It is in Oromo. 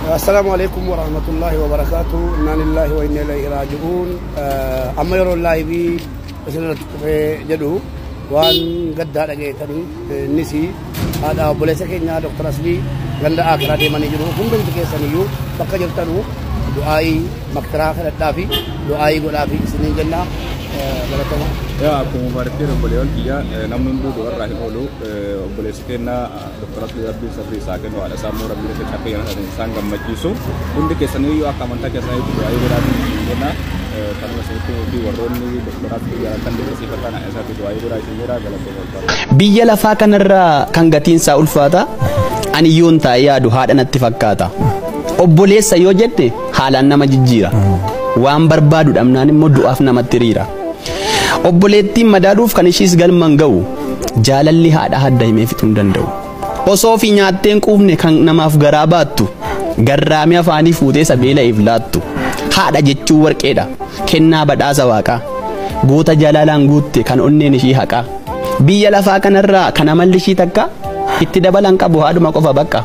Assalamualaikum warahmatullahi wabarakatuh. Inna lillahi wa inna ilaihi raji'un. Amma yeroo laayibii isinirratti dhufee jedhu waan gaddaa dhageetanii nisi haadha obboleessa keenya Dr. Aslii ganda Akiraa deemanii jiru. Hundumti keessaniyyuu bakka jirtanuu du'aayii maktaraa kadhadhaa fi du'aayii godhaa fi isiniin jennaa galatama. Ya, aku mubarakir beliau dia namun dulu orang rahim ulu boleh sekena Dr. Aslii Abdul Sabri saken ada samu orang bila kecapai yang ada sanggam majisu undi kesan itu akan mentak kesan itu doa itu dari mana karena masa itu di waroni Dr. Aslii akan dikasih anak satu doa itu dari sini galatama. Biyya lafaa kanarraa kan gatiinsaa ulfaata ani yoon taa'ee yaadu haadha natti fakkaata. Obboleessa yoo jette haalaan nama jijjiira. Waan barbaadu dhabnaan immoo du'aaf namatti hiriira. Obboleettiin madaaluuf kan ishiis galman ga'u jaalalli haadha hadda himee fixuu hin danda'u. Osoo fi nyaatteen quufne kan namaaf garaa baattu garraamii afaanii fuutee sabeela'eef laattu. Haadha jechuu warqeedha kennaa badhaasa waaqaa goota jaalalaan guutte kan onneen ishii haqaa. Biyya lafaa kanarraa kan amalli ishii takka itti dabalan qabu haadhuma qofa bakka.